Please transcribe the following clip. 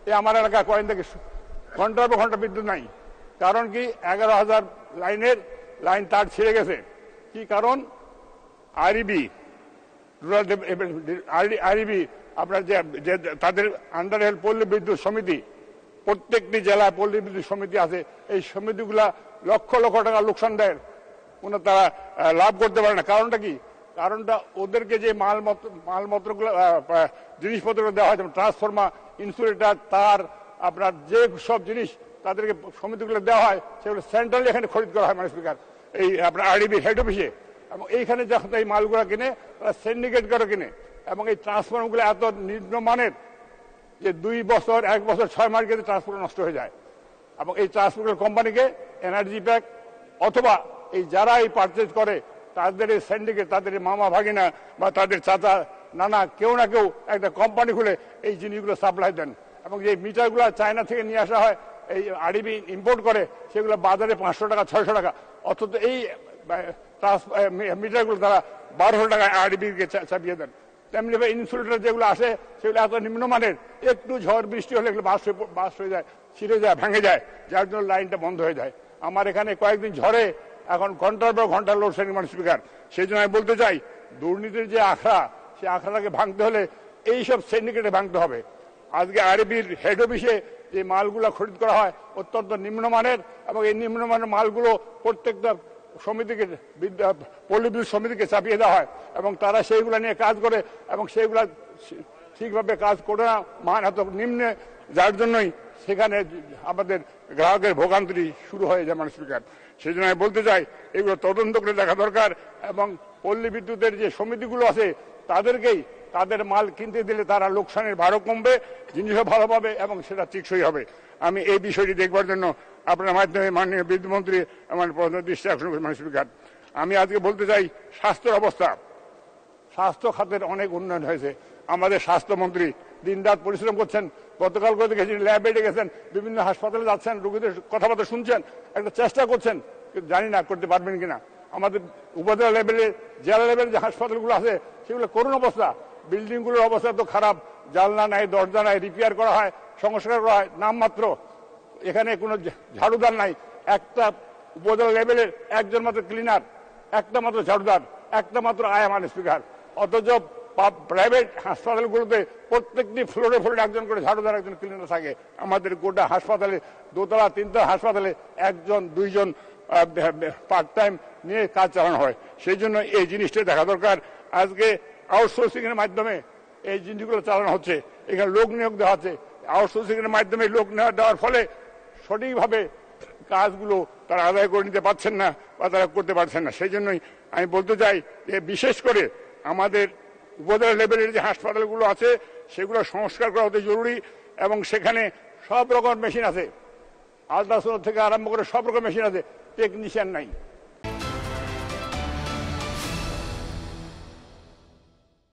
এই আমার এলাকায় কয়েক থেকে ঘন্টার পর ঘন্টা বিদ্যুৎ নাই। কারণ কি? 11,000 লাইন তার ছিঁড়ে গেছে। কি কারণ? আরইবি, রুরাল আরইবি আপনার যে তাদের আন্ডারে পল্লী বিদ্যুৎ সমিতি, প্রত্যেকটি জেলায় পল্লী বিদ্যুৎ সমিতি আছে। এই সমিতিগুলা লক্ষ লক্ষ টাকা লোকসান দেয়, তারা লাভ করতে পারে না। কারণটা কি? কারণটা ওদেরকে যে মালপত্রগুলো জিনিসপত্রগুলো দেওয়া হয়, যেমন ট্রান্সফরমার, ইনসুলেটর, তার, আপনার যে সব জিনিস তাদেরকে সমিতিগুলো দেওয়া হয়, সেগুলো সেন্ট্রালি এখানে খরিদ করা হয়। মানে স্পিকার, এই আপনার আরডিবি হেড অফিসে, এবং এইখানে যখন এই মালগুলো কিনে তারা সিন্ডিকেট করে কিনে, এবং এই ট্রান্সফরমারগুলো এত নিম্নমানের যে 2 বছর 1 বছর 6 মাস গেলে ট্রান্সফরমার নষ্ট হয়ে যায়। এবং এই ট্রান্সফরমার কোম্পানিকে এনার্জি প্যাক অথবা এই যারা এই পারচেজ করে তাদের এই সিন্ডিকেট, তাদের মামা ভাগিনা বা তাদের চাচা নানা কেউ না কেউ একটা কোম্পানি খুলে এই জিনিসগুলো সাপ্লাই দেন। এবং যে মিটারগুলো চায়না থেকে নিয়ে আসা হয়, এই আরডিবি ইম্পোর্ট করে, সেগুলো বাজারে 500 টাকা 600 টাকা, অথচ এই মিটারগুলো তারা 1200 টাকায় আরডিবিকে চাপিয়ে দেন। তেমনি ইনসুলেটর যেগুলো আসে সেগুলো এত নিম্নমানের, একটু ঝড় বৃষ্টি হলে এগুলো বাস হয়ে যায়, ছিঁড়ে যায়, ভেঙে যায়, যার জন্য লাইনটা বন্ধ হয়ে যায়। আমার এখানে কয়েকদিন ঝড়ে এখন ঘন্টার পর ঘন্টা লোডশেডিং। মানে স্পিকার, সেই জন্য আমি বলতে চাই, দুর্নীতির যে আখড়া, সেই আখড়াটাকে ভাঙতে হলে এইসব সিন্ডিকেটে ভাঙতে হবে। আজকে আরবির হেড অফিসে যে মালগুলো খরিদ করা হয় অত্যন্ত নিম্নমানের, এবং এই নিম্নমানের মালগুলো প্রত্যেকটা সমিতিকে, পল্লী বিদ্যুৎ সমিতিকে চাপিয়ে দেওয়া হয়, এবং তারা সেইগুলো নিয়ে কাজ করে, এবং সেইগুলা ঠিকভাবে কাজ করে না, মান এত নিম্নে, যার জন্যই সেখানে আমাদের গ্রাহকের ভোগান্তি শুরু হয়ে যায়। মানে স্পিকার, সেই জন্য আমি বলতে চাই, এগুলো তদন্ত করে দেখা দরকার, এবং পল্লী বিদ্যুতের যে সমিতিগুলো আছে তাদেরকেই তাদের মাল কিনতে দিলে তারা লোকসানের ভারও কমবে, জিনিসও ভালো পাবে, এবং সেটা টেকসই হবে। আমি এই বিষয়টি দেখবার জন্য আপনার মাধ্যমে মাননীয় বিদ্যুৎমন্ত্রী আমার দৃষ্টি আকর্ষণ করি। মানে স্পিকার, আমি আজকে বলতে চাই, স্বাস্থ্যের অবস্থা, স্বাস্থ্য খাতের অনেক উন্নয়ন হয়েছে। আমাদের স্বাস্থ্যমন্ত্রী দিনরাত পরিশ্রম করছেন। গতকাল করে দেখেছি ল্যাবে গেছেন, বিভিন্ন হাসপাতালে যাচ্ছেন, রোগীদের কথাবার্তা শুনছেন, একটা চেষ্টা করছেন, কিন্তু জানি না করতে পারবেন কিনা। আমাদের উপজেলা লেভেলে, জেলা লেভেলে যে হাসপাতালগুলো আছে সেগুলো করুণ অবস্থা, বিল্ডিংগুলোর অবস্থা তো খারাপ, জানলা নাই, দরজা নাই, রিপেয়ার করা হয়, সংস্কার করা হয় নামমাত্র। এখানে কোনো ঝাড়ুদার নাই, একটা উপজেলা লেভেলের একজন মাত্র ক্লিনার, একটা মাত্র ঝাড়ুদার, একটা মাত্র আয়ামান স্পিকার। অথচ প্রাইভেট হাসপাতালগুলোতে প্রত্যেকটি ফ্লোরে ফ্লোরে একজন করে ঝাড়ুদার, একজন ক্লিনার থাকে। আমাদের গোটা হাসপাতালে, 2তলা 3তলা হাসপাতালে 1জন 2জন পার্ট টাইম নিয়ে কাজ চালানো হয়। সেই জন্য এই জিনিসটা দেখা দরকার। আজকে আউটসোর্সিং এর মাধ্যমে এই জিনিসগুলো চালানো হচ্ছে, এখানে লোক নিয়োগ দেওয়া হচ্ছে। আউটসোর্সিং এর মাধ্যমে লোক দেওয়ার ফলে সঠিকভাবে কাজগুলো তারা আদায় করে নিতে পারছেন না, বা তারা করতে পারছেন না। সেই জন্যই আমি বলতে চাই যে বিশেষ করে আমাদের উপজেলা লেভেলের যে হাসপাতালগুলো আছে সেগুলো সংস্কার করা অতি জরুরি, এবং সেখানে সব রকম মেশিন আছে, আল্ট্রাসাউন্ড থেকে আরম্ভ করে সব রকম মেশিন আছে, টেকনিশিয়ান নাই।